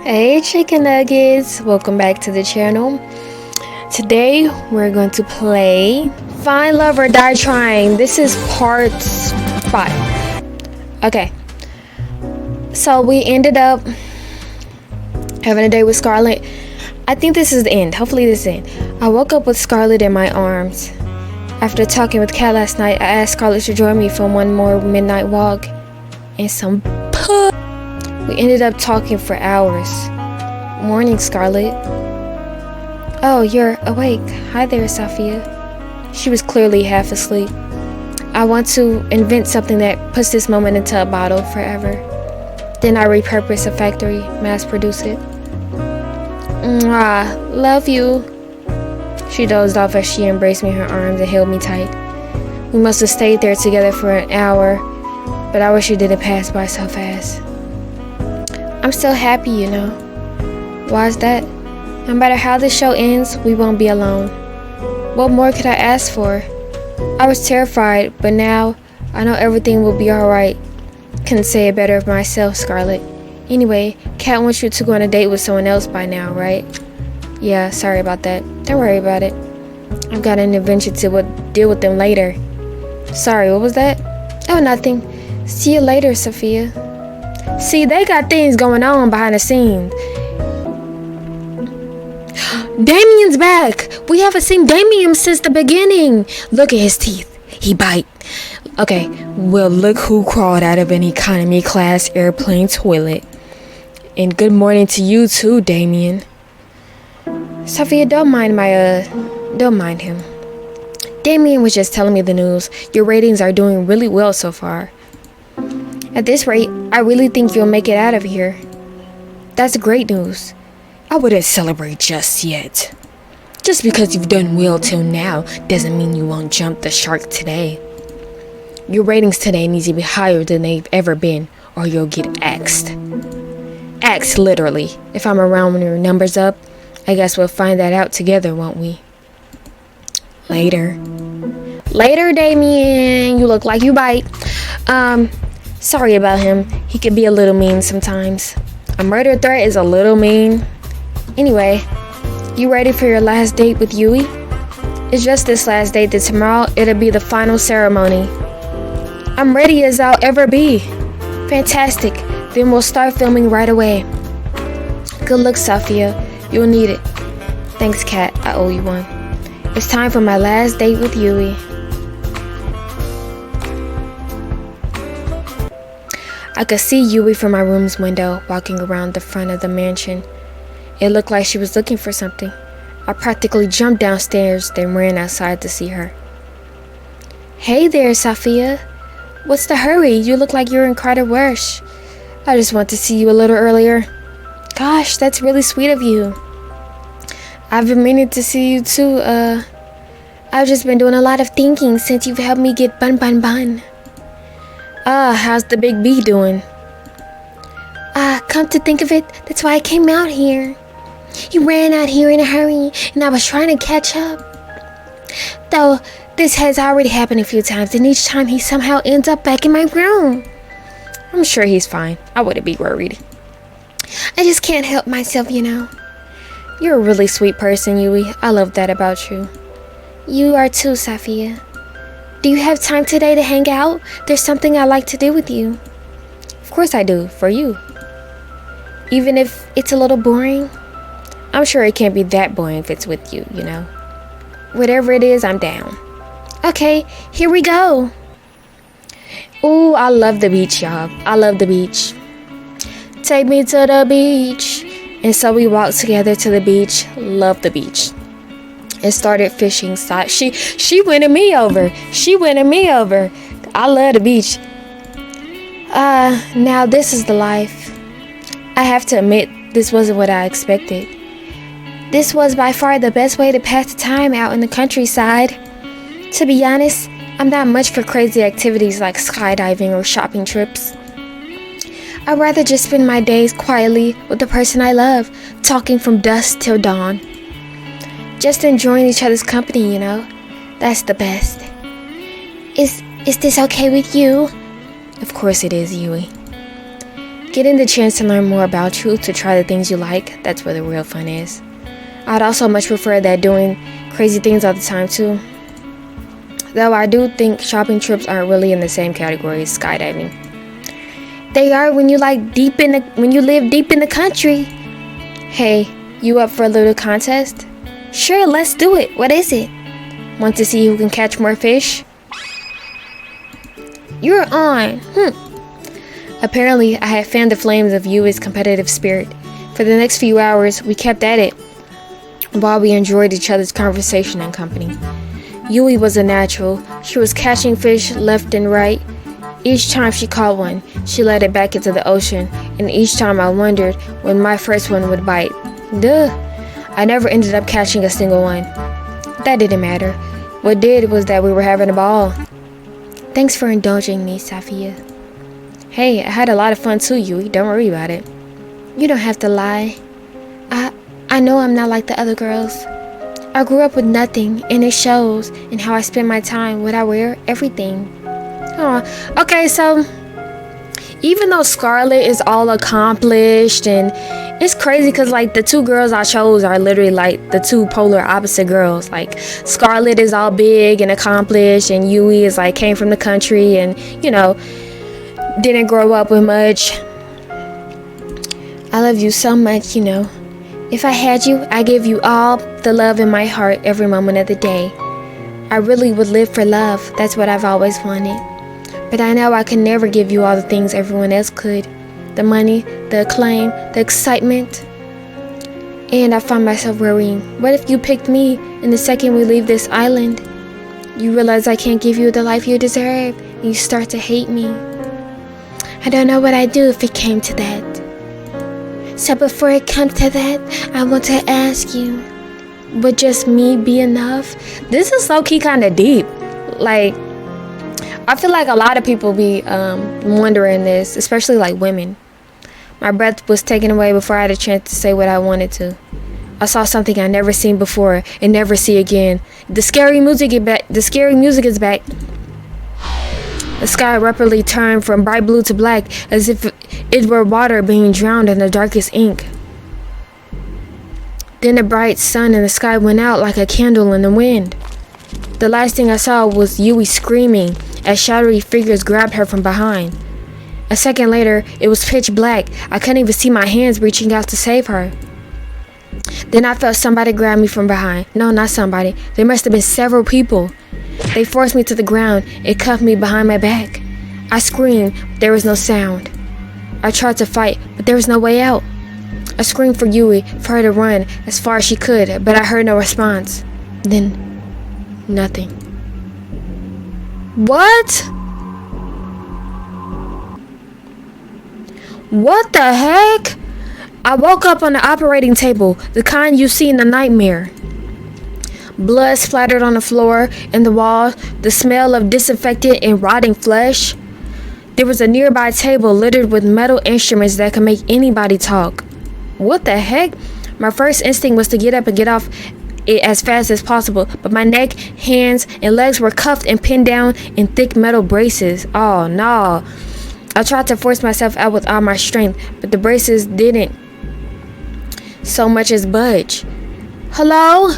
Hey chicken nuggets, welcome back to the channel. Today we're going to play Find Love or Die Trying. This is part 5. Okay, so we ended up having a day with Scarlett. I think this is the end. Hopefully this is the end. I woke up with Scarlett in my arms. After talking with Kat last night, I asked Scarlett to join me for one more midnight walk and some We ended up talking for hours. Morning, Scarlett. Oh, you're awake. Hi there, Sophia. She was clearly half asleep. I want to invent something that puts this moment into a bottle forever. Then I repurpose a factory, mass produce it. Mwah, love you. She dozed off as she embraced me in her arms and held me tight. We must have stayed there together for an hour, but I wish it didn't pass by so fast. I'm still happy, you know. Why is that? No matter how the show ends, we won't be alone. What more could I ask for? I was terrified, but now I know everything will be alright. Couldn't say it better of myself, Scarlett. Anyway, Kat wants you to go on a date with someone else by now, right? Yeah, sorry about that. Don't worry about it. I've got an invention to deal with them later. Sorry, what was that? Oh, nothing. See you later, Sophia. See, they got things going on behind the scenes. Damian's back. We haven't seen Damian since the beginning. Look at his teeth. He bite. Okay, well, look who crawled out of an economy class airplane toilet. And good morning to you too, Damian. Sophia, don't mind him. Damian was just telling me the news. Your ratings are doing really well so far. At this rate, I really think you'll make it out of here. That's great news. I wouldn't celebrate just yet. Just because you've done well till now doesn't mean you won't jump the shark today. Your ratings today need to be higher than they've ever been, or you'll get axed. Axed, literally. If I'm around when your numbers up, I guess we'll find that out together, won't we? Later. Later, Damian. You look like you bite. Sorry about him. He can be a little mean sometimes. A murder threat is a little mean. Anyway, you ready for your last date with Yui? It's just this last date that tomorrow it'll be the final ceremony. I'm ready as I'll ever be. Fantastic. Then we'll start filming right away. Good luck, Sophia. You'll need it. Thanks, Kat. I owe you one. It's time for my last date with Yui. I could see Yui from my room's window walking around the front of the mansion. It looked like she was looking for something. I practically jumped downstairs, then ran outside to see her. Hey there, Sophia. What's the hurry? You look like you're in quite a rush. I just want to see you a little earlier. Gosh, that's really sweet of you. I've been meaning to see you too. I've just been doing a lot of thinking since you've helped me get bun. How's the big B doing? Come to think of it, that's why I came out here. He ran out here in a hurry, and I was trying to catch up. Though, this has already happened a few times, and each time he somehow ends up back in my room. I'm sure he's fine. I wouldn't be worried. I just can't help myself, you know. You're a really sweet person, Yui. I love that about you. You are too, Sophia. Do you have time today to hang out? There's something I'd like to do with you. Of course I do, for you. Even if it's a little boring? I'm sure it can't be that boring if it's with you, you know. Whatever it is, I'm down. Okay, here we go. Ooh, I love the beach, y'all. I love the beach. Take me to the beach. And so we walked together to the beach. Love the beach. And started fishing. She winning me over. I love the beach. Now this is the life. I have to admit, this wasn't what I expected. This was by far the best way to pass the time out in the countryside. To be honest, I'm not much for crazy activities like skydiving or shopping trips. I'd rather just spend my days quietly with the person I love, talking from dusk till dawn. Just enjoying each other's company, you know. That's the best. Is this okay with you? Of course it is, Yui. Getting the chance to learn more about you, to try the things you like, that's where the real fun is. I'd also much prefer that doing crazy things all the time too. Though I do think shopping trips aren't really in the same category as skydiving. They are when you live deep in the country. Hey, you up for a little contest? Sure, let's do it. What is it? Want to see who can catch more fish? You're on. Apparently, I had fanned the flames of Yui's competitive spirit. For the next few hours, we kept at it while we enjoyed each other's conversation and company. Yui was a natural. She was catching fish left and right. Each time she caught one, she let it back into the ocean, and each time I wondered when my first one would bite. Duh! I never ended up catching a single one. That didn't matter. What did was that we were having a ball. Thanks for indulging me, Safia. Hey, I had a lot of fun too, Yui. Don't worry about it. You don't have to lie. I know I'm not like the other girls. I grew up with nothing, and it shows in how I spend my time, what I wear, everything. Okay, so even though Scarlett is all accomplished, and it's crazy because like the two girls I chose are literally like the two polar opposite girls. Like Scarlett is all big and accomplished, and Yui is like came from the country and didn't grow up with much. I love you so much, If I had you, I'd give you all the love in my heart every moment of the day. I really would live for love. That's what I've always wanted. But I know I can never give you all the things everyone else could. The money, the acclaim, the excitement. And I find myself worrying, what if you picked me and the second we leave this island, you realize I can't give you the life you deserve and you start to hate me? I don't know what I'd do if it came to that. So before it comes to that, I want to ask you, would just me be enough? This is low-key kind of deep. Like, I feel like a lot of people be wondering this, especially like women. My breath was taken away before I had a chance to say what I wanted to. I saw something I never seen before and never see again. The scary music is back. The sky rapidly turned from bright blue to black, as if it were water being drowned in the darkest ink. Then the bright sun in the sky went out like a candle in the wind. The last thing I saw was Yui screaming as shadowy figures grabbed her from behind. A second later, it was pitch black. I couldn't even see my hands reaching out to save her. Then I felt somebody grab me from behind. No, not somebody. There must have been several people. They forced me to the ground and cuffed me behind my back. I screamed, but there was no sound. I tried to fight, but there was no way out. I screamed for Yui, for her to run as far as she could, but I heard no response. Then, nothing. What? What the heck? I woke up on the operating table, the kind you see in a nightmare. Blood splattered on the floor and the walls, the smell of disinfected and rotting flesh. There was a nearby table littered with metal instruments that could make anybody talk. What the heck? My first instinct was to get up and get off it as fast as possible, but my neck, hands, and legs were cuffed and pinned down in thick metal braces. Oh no. I tried to force myself out with all my strength, but the braces didn't so much as budge. Hello?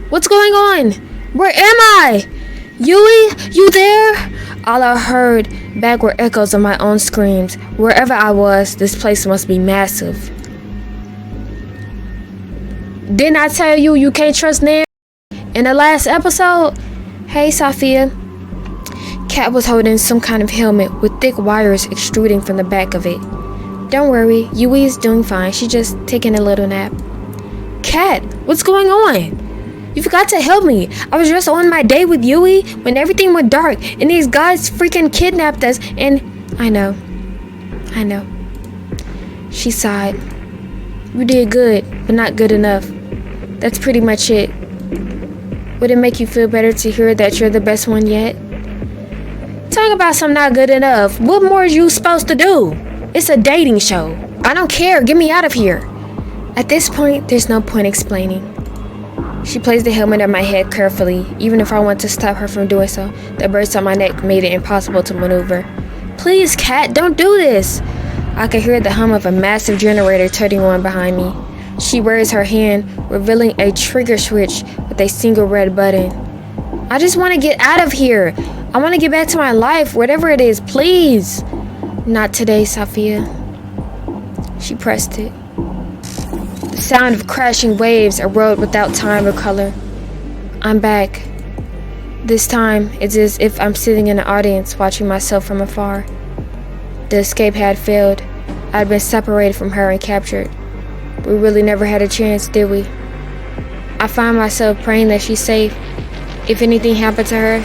What's going on? Where am I? Yui, you there? All I heard back were echoes of my own screams. Wherever I was, this place must be massive. Didn't I tell you you can't trust Nan? In the last episode? Hey, Safia. Kat was holding some kind of helmet with thick wires extruding from the back of it. Don't worry, Yui is doing fine. She's just taking a little nap. Kat, what's going on? You forgot to help me. I was just on my date with Yui when everything went dark and these guys freaking kidnapped us and... I know. She sighed. You did good, but not good enough. That's pretty much it. Would it make you feel better to hear that you're the best one yet? Talk about some not good enough. What more are you supposed to do? It's a dating show. I don't care. Get me out of here. At this point, there's no point explaining. She placed the helmet on my head carefully. Even if I wanted to stop her from doing so, the burst on my neck made it impossible to maneuver. Please, Kat, don't do this. I could hear the hum of a massive generator turning on behind me. She raised her hand, revealing a trigger switch with a single red button. I just want to get out of here. I want to get back to my life, whatever it is, please. Not today, Sophia. She pressed it. The sound of crashing waves eroded without time or color. I'm back. This time, it's as if I'm sitting in an audience watching myself from afar. The escape had failed. I'd been separated from her and captured. We really never had a chance, did we? I find myself praying that she's safe. If anything happened to her,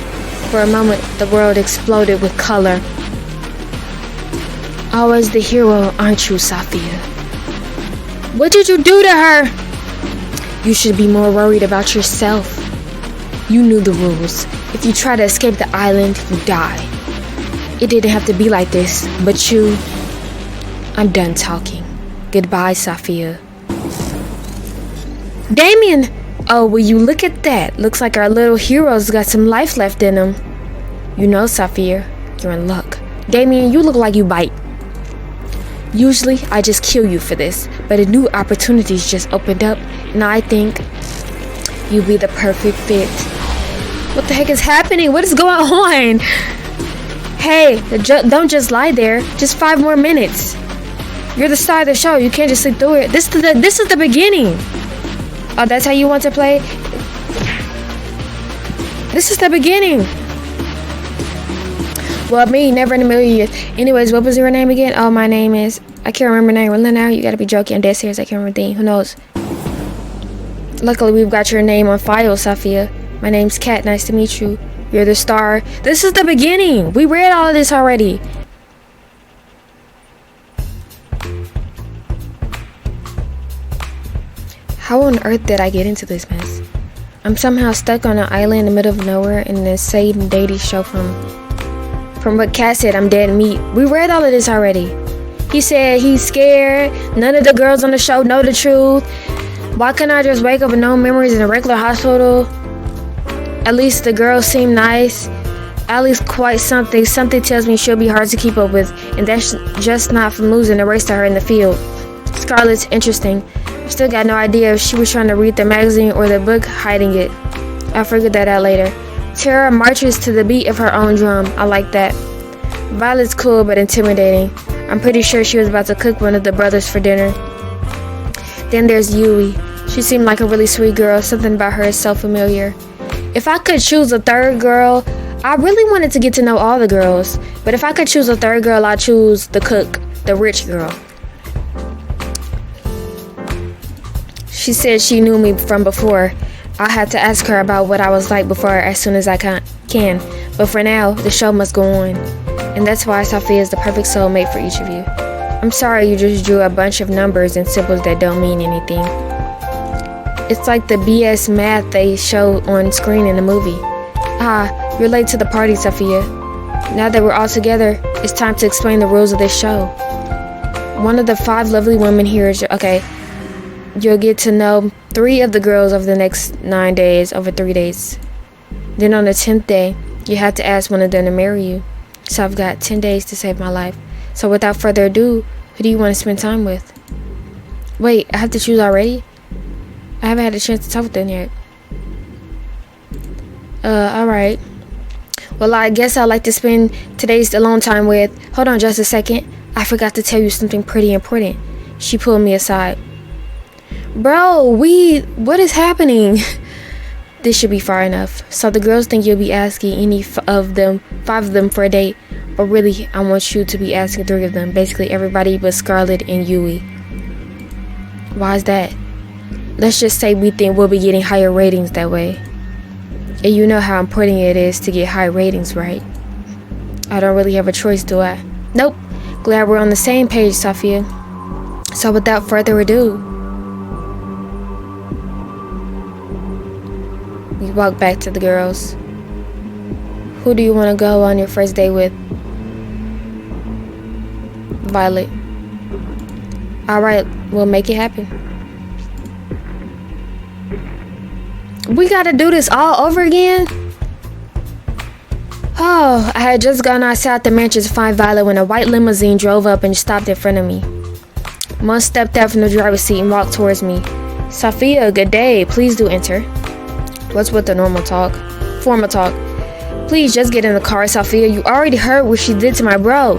for a moment, the world exploded with color. Always the hero, aren't you, Sophia? What did you do to her? You should be more worried about yourself. You knew the rules. If you try to escape the island, you die. It didn't have to be like this, but you... I'm done talking. Goodbye, Sophia. Damian! Oh, will you look at that? Looks like our little hero's got some life left in him. You know, Sophia, you're in luck. Damian, you look like you bite. Usually, I just kill you for this, but a new opportunity's just opened up, and I think you'll be the perfect fit. What the heck is happening? What is going on? Hey, don't just lie there. Just 5 more minutes. You're the star of the show. You can't just sleep through it. This is the beginning. Oh, that's how you want to play? This is the beginning. Well, me, never in a million years. Anyways, what was your name again? Oh, my name is... I can't remember your name. Well, now you gotta be joking. I'm dead serious. I can't remember the name. Who knows? Luckily, we've got your name on file, Sophia. My name's Kat. Nice to meet you. You're the star. This is the beginning. We read all of this already. How on earth did I get into this mess? I'm somehow stuck on an island in the middle of nowhere in an insane dating show from what Kat said, I'm dead meat. We read all of this already. He said he's scared. None of the girls on the show know the truth. Why can't I just wake up with no memories in a regular hospital? At least the girls seem nice. At least quite something. Something tells me she'll be hard to keep up with. And that's just not from losing a race to her in the field. Scarlett's interesting. I've still got no idea if she was trying to read the magazine or the book hiding it. I'll figure that out later. Tara marches to the beat of her own drum. I like that. Violet's cool but intimidating. I'm pretty sure she was about to cook one of the brothers for dinner. Then there's Yui. She seemed like a really sweet girl. Something about her is so familiar. If I could choose a third girl, I really wanted to get to know all the girls. But if I could choose a third girl, I'd choose the cook, the rich girl. She said she knew me from before. I had to ask her about what I was like before as soon as I can. But for now, the show must go on. And that's why Sophia is the perfect soulmate for each of you. I'm sorry you just drew a bunch of numbers and symbols that don't mean anything. It's like the BS math they show on screen in the movie. Ah, you're late to the party, Sophia. Now that we're all together, it's time to explain the rules of this show. One of the 5 lovely women here is... Okay. You'll get to know 3 of the girls over the next 9 days, over 3 days. Then on the 10th day, you have to ask one of them to marry you. So I've got 10 days to save my life. So without further ado, who do you want to spend time with? Wait, I have to choose already? I haven't had a chance to talk with them yet. Alright. Well, I guess I'd like to spend today's alone time with... Hold on just a second. I forgot to tell you something pretty important. She pulled me aside. Bro, what is happening? This should be far enough. So the girls think you'll be asking any of them, 5 of them for a date. But really, I want you to be asking 3 of them. Basically everybody but Scarlett and Yui. Why is that? Let's just say we think we'll be getting higher ratings that way. And you know how important it is to get high ratings, right? I don't really have a choice, do I? Nope. Glad we're on the same page, Sophia. So without further ado, we walk back to the girls. Who do you want to go on your first date with? Violet. Alright, we'll make it happen. We gotta do this all over again? Oh, I had just gone outside the mansion to find Violet when a white limousine drove up and stopped in front of me. Mom stepped out from the driver's seat and walked towards me. Sophia, good day. Please do enter. What's with the normal talk? Formal talk. Please just get in the car, Sophia. You already heard what she did to my bro.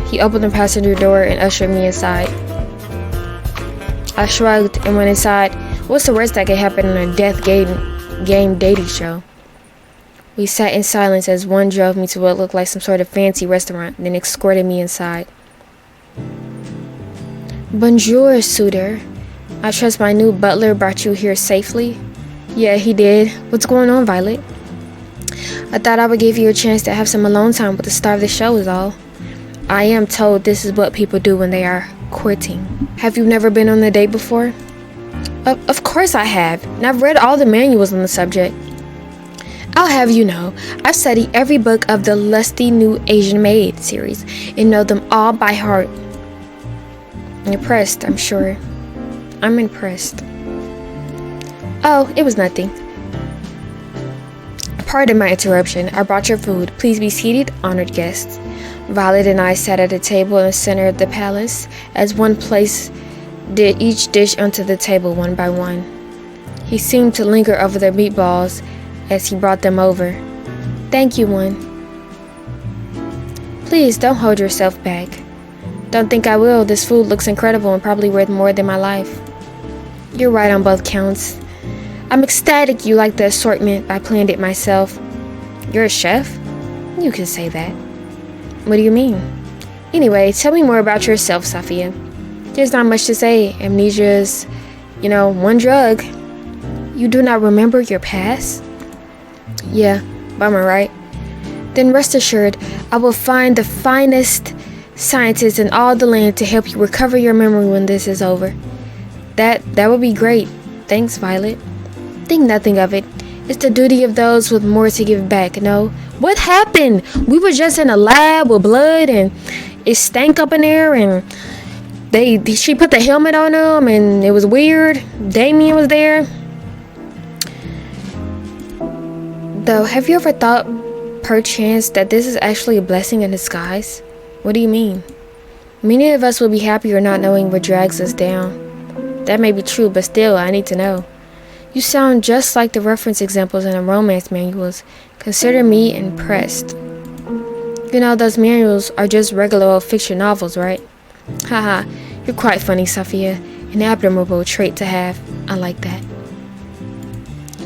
He opened the passenger door and ushered me inside. I shrugged and went inside. What's the worst that could happen in a death game dating show? We sat in silence as one drove me to what looked like some sort of fancy restaurant, then escorted me inside. Bonjour, suitor. I trust my new butler brought you here safely? Yeah, he did. What's going on, Violet? I thought I would give you a chance to have some alone time with the star of the show is all. I am told this is what people do when they are courting. Have you never been on a date before? Of course I have, and I've read all the manuals on the subject. I'll have you know, I've studied every book of the lusty new Asian Maid series and know them all by heart. Impressed, I'm sure. I'm impressed. Oh, it was nothing. Pardon my interruption. I brought your food. Please be seated, honored guests. Violet and I sat at a table in the center of the palace as one placed each dish onto the table one by one. He seemed to linger over the meatballs as he brought them over. Thank you, one. Please don't hold yourself back. Don't think I will. This food looks incredible and probably worth more than my life. You're right on both counts. I'm ecstatic you like the assortment. I planned it myself. You're a chef? You can say that. What do you mean? Anyway, tell me more about yourself, Sophia. There's not much to say. Amnesia's, one drug. You do not remember your past? Yeah, bummer, right? Then rest assured, I will find the finest scientists in all the land to help you recover your memory when this is over. That would be great. Thanks, Violet. Think nothing of it. It's the duty of those with more to give back, no? What happened? We were just in a lab with blood and it stank up in there and she put the helmet on him and it was weird. Damian was there. Though, have you ever thought, perchance, that this is actually a blessing in disguise? What do you mean? Many of us will be happier not knowing what drags us down. That may be true, but still, I need to know. You sound just like the reference examples in the romance manuals. Consider me impressed. Those manuals are just regular old fiction novels, right? Haha, you're quite funny, Sophia. An admirable trait to have. I like that.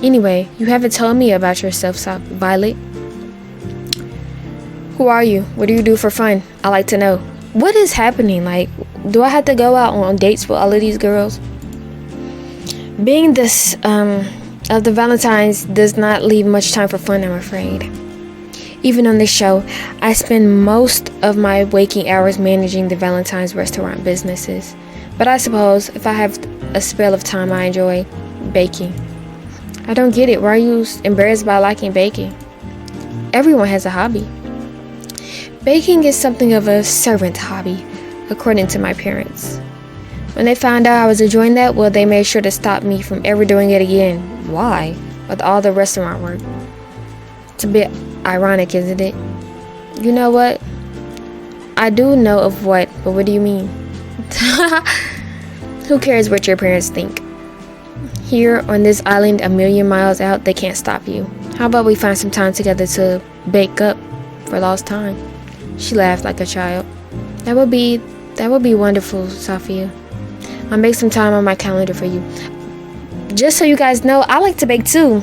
Anyway, you haven't told me about yourself, Violet. Who are you? What do you do for fun? I like to know. What is happening? Do I have to go out on dates with all of these girls? Being this, of the Valentines does not leave much time for fun, I'm afraid. Even on this show, I spend most of my waking hours managing the Valentine's restaurant businesses. But I suppose if I have a spell of time, I enjoy baking. I don't get it. Why are you embarrassed by liking baking? Everyone has a hobby. Baking is something of a servant hobby, according to my parents. When they found out I was enjoying that, well, they made sure to stop me from ever doing it again. Why? With all the restaurant work. It's a bit ironic, isn't it? You know what? I do know of what, but what do you mean? Who cares what your parents think? Here on this island a million miles out, they can't stop you. How about we find some time together to bake up for lost time? She laughed like a child. That would be wonderful, Sophia. I'll make some time on my calendar for you. Just so you guys know, I like to bake too.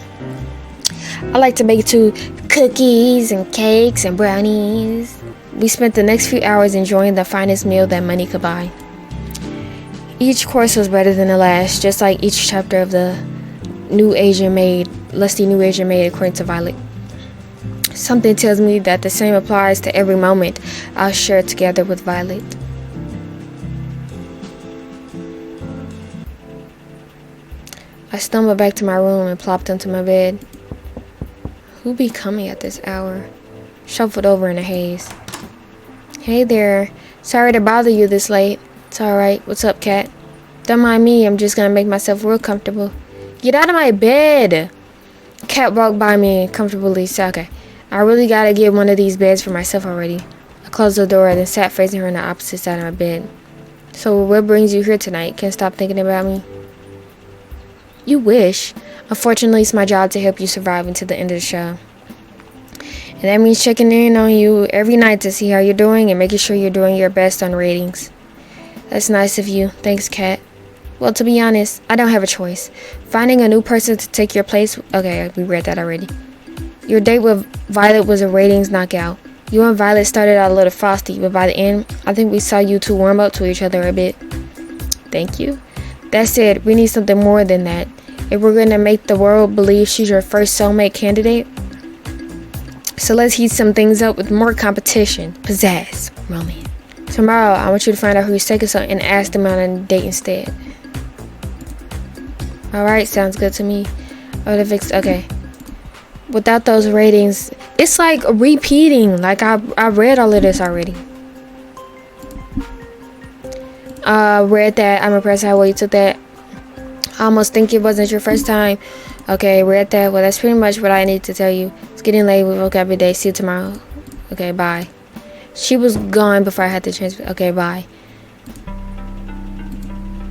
Cookies and cakes and brownies. We spent the next few hours enjoying the finest meal that money could buy. Each course was better than the last, just like each chapter of the lusty new Asian maid, according to Violet. Something tells me that the same applies to every moment I'll share together with Violet. I stumbled back to my room and plopped onto my bed. Who be coming at this hour? Shuffled over in a haze. Hey there. Sorry to bother you this late. It's alright. What's up, Cat? Don't mind me. I'm just gonna make myself real comfortable. Get out of my bed! Cat walked by me comfortably. So, okay. I really gotta get one of these beds for myself already. I closed the door and then sat facing her on the opposite side of my bed. So what brings you here tonight? Can't stop thinking about me? You wish. Unfortunately, it's my job to help you survive until the end of the show. And that means checking in on you every night to see how you're doing and making sure you're doing your best on ratings. That's nice of you. Thanks, Kat. Well, to be honest, I don't have a choice. Finding a new person to take your place... Okay, we read that already. Your date with Violet was a ratings knockout. You and Violet started out a little frosty, but by the end, I think we saw you two warm up to each other a bit. Thank you. That said, we need something more than that. If we're going to make the world believe she's your first soulmate candidate, so let's heat some things up with more competition, pizzazz, romance. Tomorrow, I want you to find out who you're taking and ask them out on a date instead. Alright, sounds good to me. Okay. Without those ratings, it's like repeating. Like I read all of this already. Read that. I'm impressed how well you took that. I almost think it wasn't your first time. Okay, read that. Well, that's pretty much what I need to tell you. It's getting late with vocabulary day. See you tomorrow. Okay, bye. She was gone before I had to transfer. Okay, bye.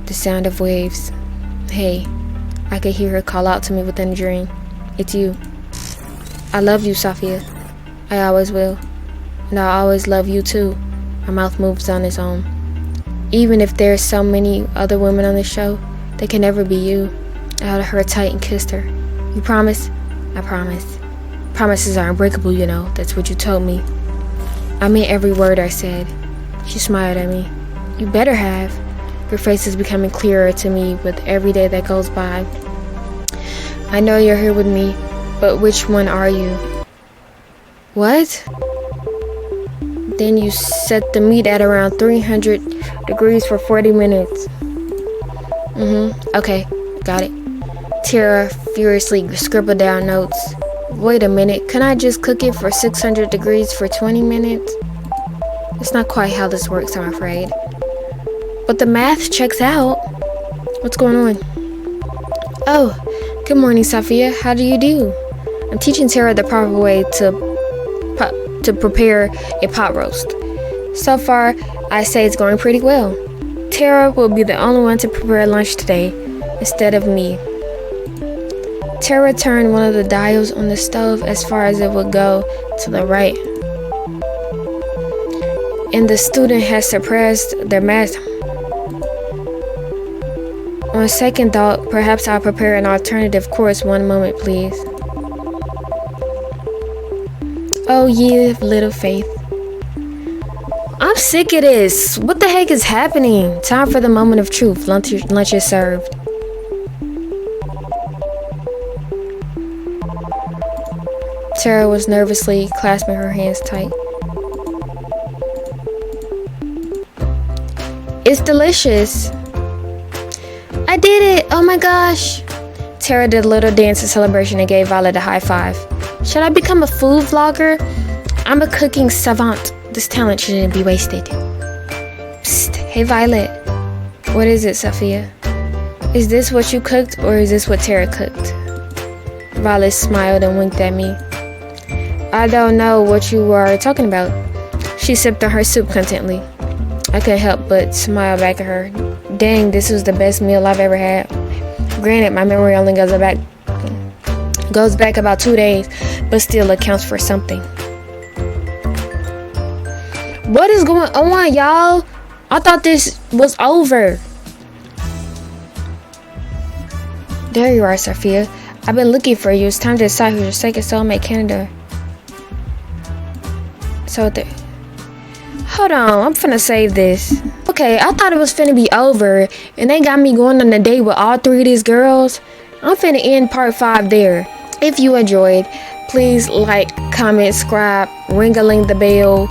The sound of waves. Hey, I could hear her call out to me within a dream. It's you. I love you, Sophia. I always will. And I'll always love you too. My mouth moves on its own. Even if there's so many other women on this show, they can never be you. I held her tight and kissed her. You promise? I promise. Promises are unbreakable, you know. That's what you told me. I meant every word I said. She smiled at me. You better have. Your face is becoming clearer to me with every day that goes by. I know you're here with me, but which one are you? What? Then you set the meat at around 300 degrees for 40 minutes. Okay, got it. Tara furiously scribbled down notes. Wait a minute, can I just cook it for 600 degrees for 20 minutes? It's not quite how this works, I'm afraid. But the math checks out. What's going on? Oh, good morning, Sophia. How do you do? I'm teaching Tara the proper way to prepare a pot roast. So far, I say it's going pretty well. Tara will be the only one to prepare lunch today, instead of me. Tara turned one of the dials on the stove as far as it would go to the right. And the student has suppressed their math. On second thought, perhaps I'll prepare an alternative course. One moment, please. Oh, ye of little faith. I'm sick of this. What the heck is happening? Time for the moment of truth. Lunch is served. Tara was nervously clasping her hands tight. It's delicious. I did it. Oh my gosh. Tara did a little dance in celebration and gave Violet a high five. Should I become a food vlogger? I'm a cooking savant. This talent shouldn't be wasted. Psst. Hey, Violet. What is it, Sophia? Is this what you cooked or is this what Tara cooked? Violet smiled and winked at me. I don't know what you are talking about. She sipped on her soup contently. I couldn't help but smile back at her. Dang, this was the best meal I've ever had. Granted, my memory only goes back about 2 days, but still accounts for something. What is going on, y'all? I thought this was over. There you are, Sophia. I've been looking for you. It's time to decide who's your second soulmate candidate. Hold on, I'm finna save this. Okay, I thought it was finna be over, and they got me going on a date with all 3 of these girls. I'm finna end part 5 there. If you enjoyed, please like, comment, subscribe, ring-a-ling the bell,